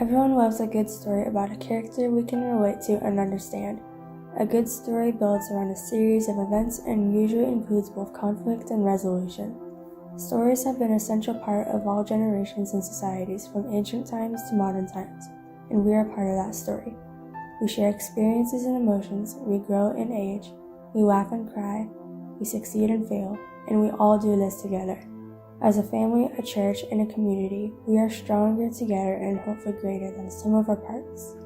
Everyone loves a good story about a character we can relate to and understand. A good story builds around a series of events and usually includes both conflict and resolution. Stories have been an essential part of all generations and societies from ancient times to modern times, and we are part of that story. We share experiences and emotions, we grow in age, we laugh and cry, we succeed and fail, and we all do this together. As a family, a church, and a community, we are stronger together and hopefully greater than the sum of our parts.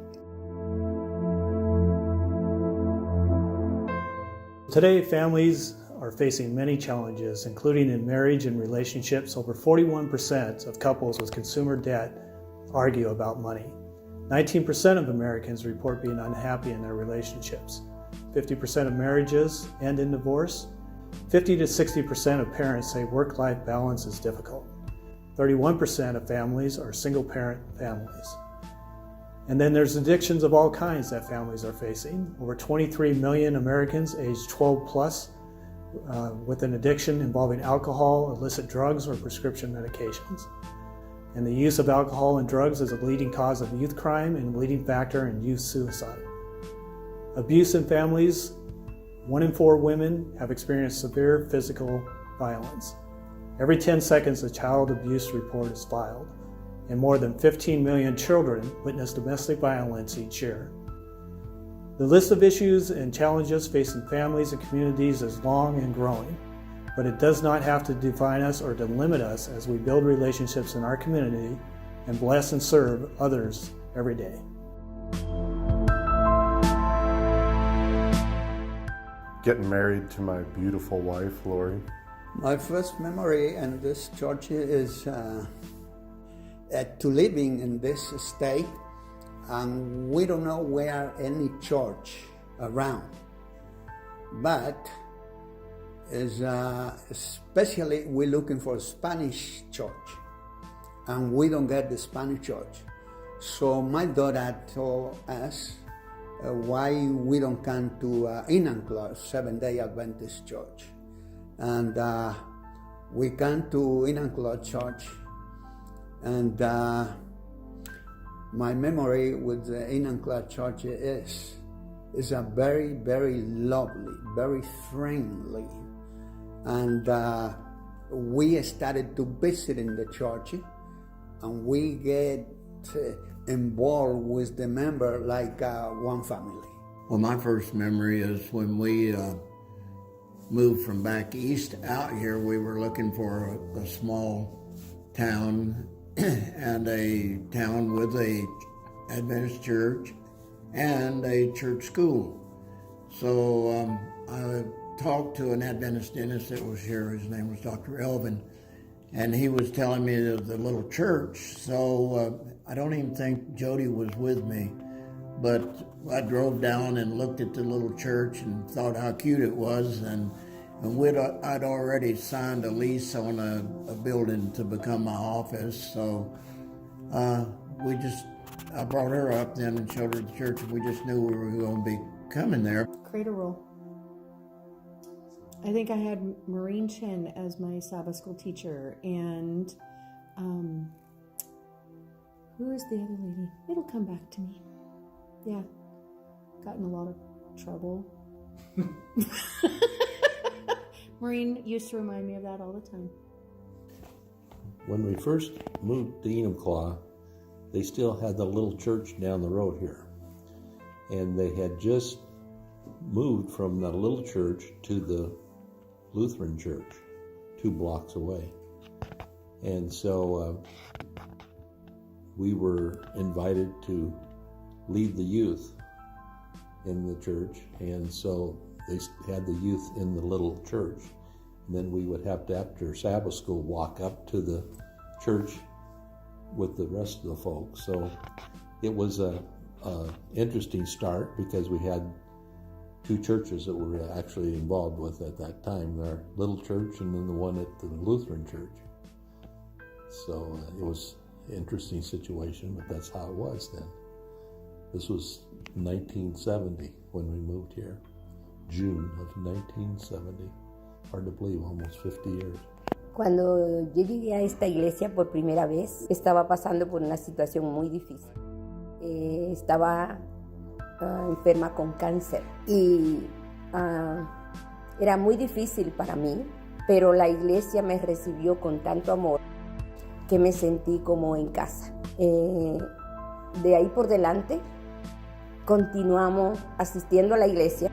Today, families are facing many challenges, including in marriage and relationships. Over 41% of couples with consumer debt argue about money. 19% of Americans report being unhappy in their relationships. 50% of marriages end in divorce. 50 to 60% of parents say work-life balance is difficult. 31% of families are single-parent families. And then there's addictions of all kinds that families are facing. Over 23 million Americans aged 12 plus with an addiction involving alcohol, illicit drugs, or prescription medications. And the use of alcohol and drugs is a leading cause of youth crime and leading factor in youth suicide. Abuse in families. 1 in 4 women have experienced severe physical violence. Every 10 seconds, a child abuse report is filed, and more than 15 million children witness domestic violence each year. The list of issues and challenges facing families and communities is long and growing, but it does not have to define us or to limit us as we build relationships in our community and bless and serve others every day. Getting married to my beautiful wife, Lori. My first memory in this church is to living in this state, and we don't know where any church around, but is especially we're looking for a Spanish church, and we don't get the Spanish church. So my daughter told us why we don't come to Enumclaw Seventh-day Adventist Church. And we come to Enumclaw Church, and my memory with the Enumclaw Church is a very, very lovely, very friendly. And we started to visit in the church, and we get involved with the member like one family. Well, my first memory is when we moved from back east out here. We were looking for a small town and a town with a Adventist church and a church school. So I talked to an Adventist dentist that was here. His name was Dr. Elvin, and he was telling me of the little church. So I don't even think Jody was with me, but I drove down and looked at the little church and thought how cute it was, and I'd already signed a lease on a building to become my office. So I brought her up then and showed her the church, and we just knew we were going to be coming there. Cradle roll. I think I had Maureen Chen as my Sabbath school teacher, and who is the other lady? It'll come back to me. Yeah, got in a lot of trouble. Maureen used to remind me of that all the time. When we first moved to Enumclaw, they still had the little church down the road here. And they had just moved from the little church to the Lutheran church, 2 blocks away. And so we were invited to lead the youth in the church, and so they had the youth in the little church. And then we would have to, after Sabbath school, walk up to the church with the rest of the folks. So it was a interesting start because we had 2 churches that we were actually involved with at that time, our little church and then the one at the Lutheran church. So it was an interesting situation, but that's how it was then. This was 1970 when we moved here, June of 1970. Hard to believe, almost 50 years. Cuando yo llegué a esta iglesia por primera vez, estaba pasando por una situación muy difícil. estaba enferma con cáncer y era muy difícil para mí, pero la iglesia me recibió con tanto amor que me sentí como en casa. De ahí por delante continuamos asistiendo a la iglesia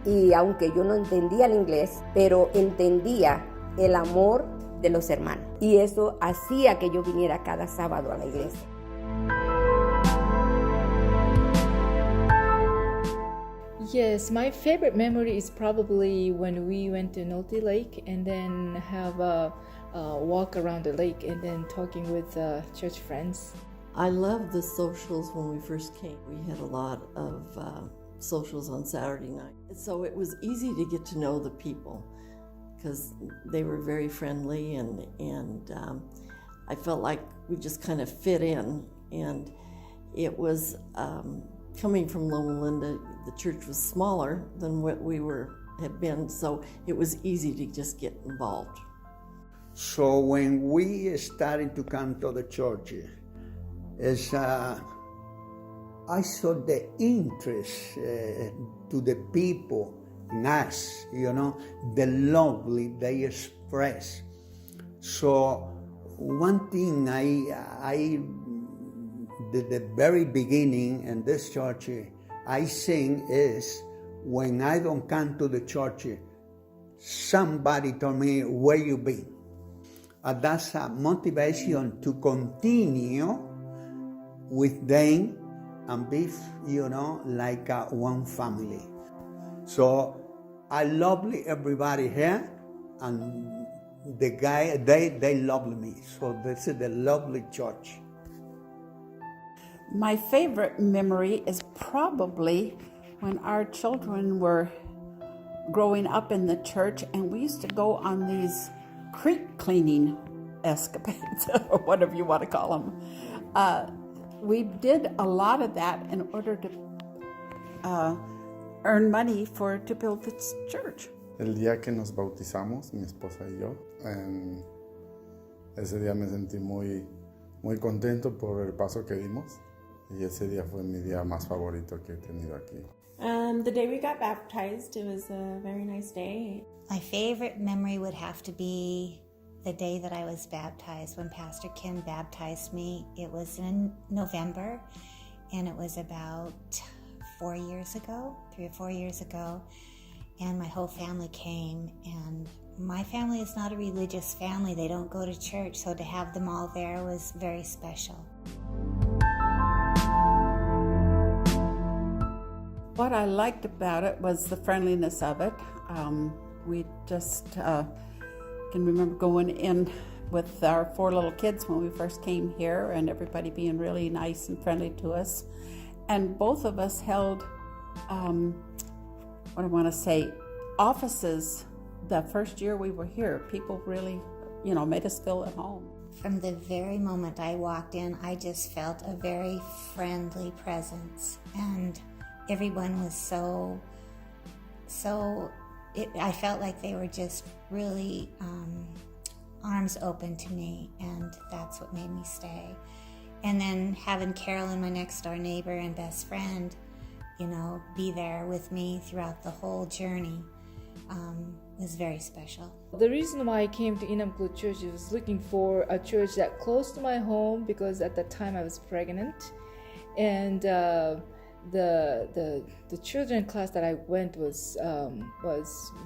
y aunque yo no entendía el inglés, pero entendía el amor de los hermanos y eso hacía que yo viniera cada sábado a la iglesia. Yes, my favorite memory is probably when we went to Nolte Lake and then have a walk around the lake and then talking with church friends. I loved the socials when we first came. We had a lot of socials on Saturday night. So it was easy to get to know the people because they were very friendly and I felt like we just kind of fit in. And it was coming from Loma Linda, the church was smaller than what we had been, so it was easy to just get involved. So when we started to come to the church, I saw the interest to the people in us, the lovely they express. So one thing the very beginning in this church I sing is, when I don't come to the church, somebody told me, where you been? And that's a motivation to continue with them and be, like one family. So I love everybody here, and the guy, they love me. So this is the lovely church. My favorite memory is probably when our children were growing up in the church and we used to go on these creek cleaning escapades, or whatever you want to call them. We did a lot of that in order to earn money to build this church. El día que nos bautizamos, mi esposa y yo, ese día me sentí muy contento por el paso que dimos. Y ese día fue mi día más favorito que he tenido aquí. The day we got baptized, it was a very nice day. My favorite memory would have to be the day that I was baptized, when Pastor Kim baptized me. It was in November, and it was about 3 or 4 years ago, and my whole family came, and my family is not a religious family. They don't go to church, so to have them all there was very special. What I liked about it was the friendliness of it. We just can remember going in with our 4 little kids when we first came here, and everybody being really nice and friendly to us. And both of us held, offices the first year we were here. People really, made us feel at home. From the very moment I walked in, I just felt a very friendly presence, and everyone was I felt like they were just really arms open to me, and that's what made me stay. And then having Carolyn, my next door neighbor and best friend, be there with me throughout the whole journey was very special. The reason why I came to Enumclaw Church was looking for a church that close to my home, because at that time I was pregnant, and the children class that I went was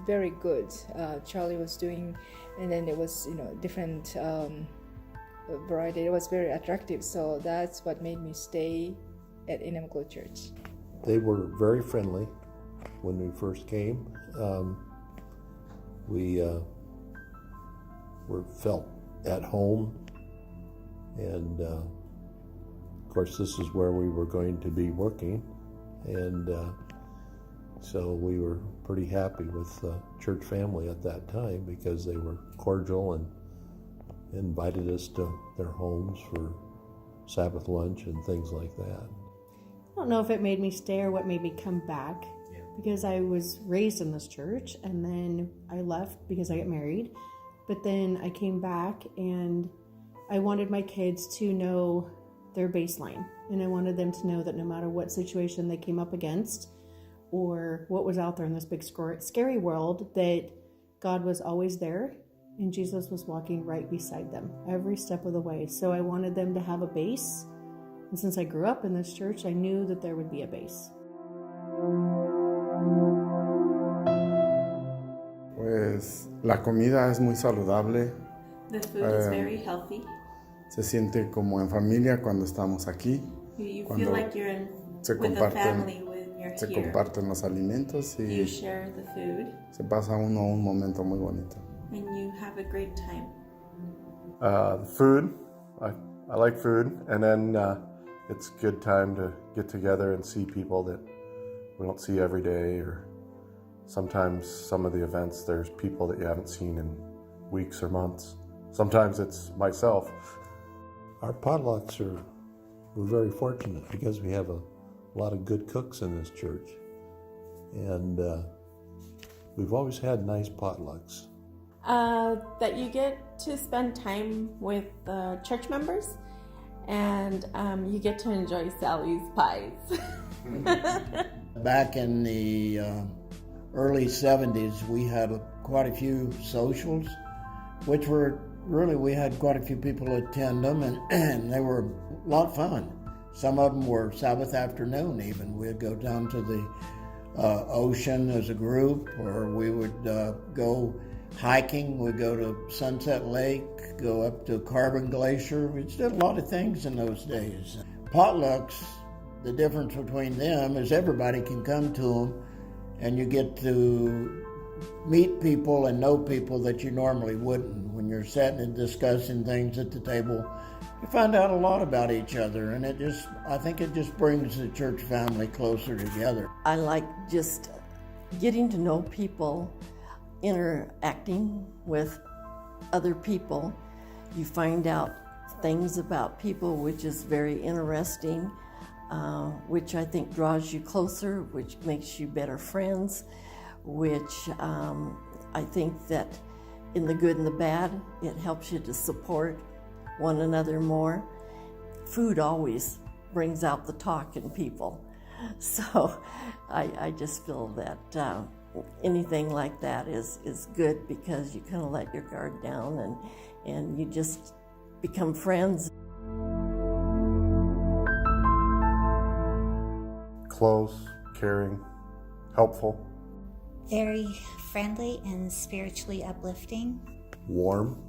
very good. Charlie was doing, and then it was different variety. It was very attractive, so that's what made me stay at Enumclaw Church. They were very friendly when we first came. We felt at home, and of course this is where we were going to be working, and so we were pretty happy with the church family at that time, because they were cordial and invited us to their homes for Sabbath lunch and things like that. I don't know if it made me stay or what made me come back, because I was raised in this church, and then I left because I got married, but then I came back and I wanted my kids to know their baseline. And I wanted them to know that no matter what situation they came up against or what was out there in this big scary world, that God was always there and Jesus was walking right beside them every step of the way. So I wanted them to have a base. And since I grew up in this church, I knew that there would be a base. Pues la comida es muy saludable. The food is very healthy. Se siente como en familia cuando estamos aquí. You Cuando feel like you're in se with a family comparten, when you're se here. comparten los alimentos y You share the food se pasa uno un momento muy bonito. and you have a great time. Food, I like food, and then it's a good time to get together and see people that we don't see every day, or sometimes some of the events there's people that you haven't seen in weeks or months. Sometimes it's myself. Our potlucks we're very fortunate because we have a lot of good cooks in this church. And we've always had nice potlucks. That you get to spend time with church members and you get to enjoy Sally's pies. Back in the early 70s, we had quite a few socials, which were really, we had quite a few people attend them, and they were a lot of fun. Some of them were Sabbath afternoon even. We'd go down to the ocean as a group, or we would go hiking. We'd go to Sunset Lake, go up to Carbon Glacier. We did a lot of things in those days. Potlucks, the difference between them is everybody can come to them, and you get to meet people and know people that you normally wouldn't. When you're sitting and discussing things at the table, you find out a lot about each other, and I think it just brings the church family closer together. I like just getting to know people, interacting with other people. You find out things about people which is very interesting, which I think draws you closer, which makes you better friends, which I think that in the good and the bad, it helps you to support one another more. Food always brings out the talk in people. So I just feel that anything like that is good, because you kind of let your guard down and you just become friends. Close, caring, helpful. Very friendly and spiritually uplifting. Warm,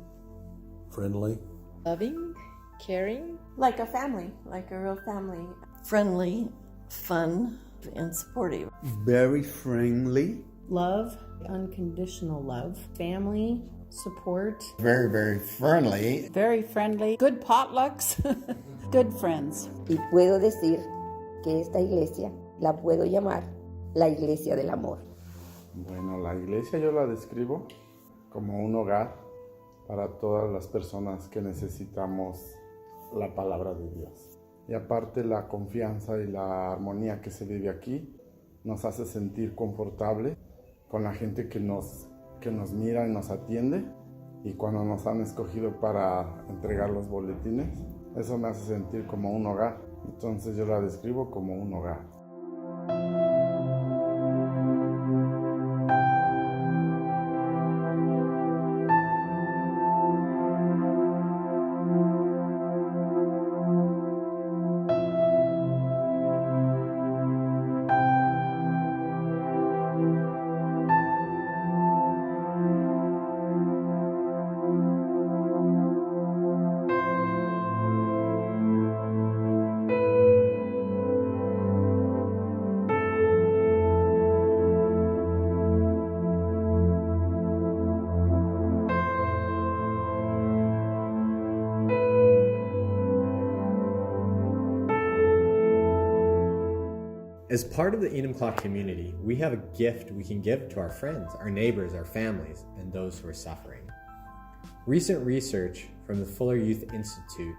friendly. Loving, caring. Like a family, like a real family. Friendly, fun, and supportive. Very friendly. Love, unconditional love, family, support. Very, very friendly. Very friendly. Good potlucks. Good friends. Y puedo decir que esta iglesia la puedo llamar la iglesia del amor. Bueno, la iglesia yo la describo como un hogar para todas las personas que necesitamos la palabra de Dios. Y aparte, la confianza y la armonía que se vive aquí nos hace sentir confortable con la gente que nos mira y nos atiende, y cuando nos han escogido para entregar los boletines, eso me hace sentir como un hogar. Entonces yo la describo como un hogar. As part of the Enumclaw community, we have a gift we can give to our friends, our neighbors, our families, and those who are suffering. Recent research from the Fuller Youth Institute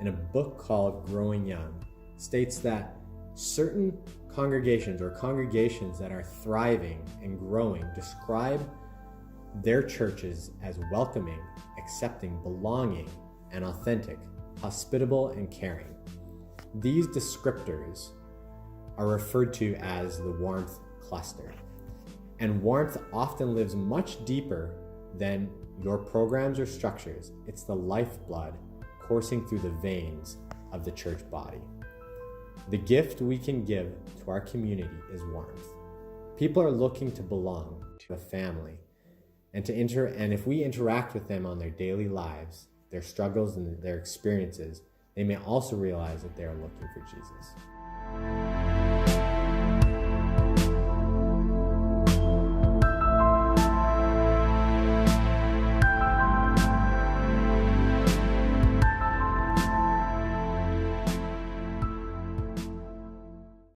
in a book called Growing Young states that certain congregations or congregations that are thriving and growing describe their churches as welcoming, accepting, belonging, and authentic, hospitable, and caring. These descriptors are referred to as the warmth cluster. And warmth often lives much deeper than your programs or structures. It's the lifeblood coursing through the veins of the church body. The gift we can give to our community is warmth. People are looking to belong to a family and if we interact with them on their daily lives, their struggles and their experiences, they may also realize that they are looking for Jesus.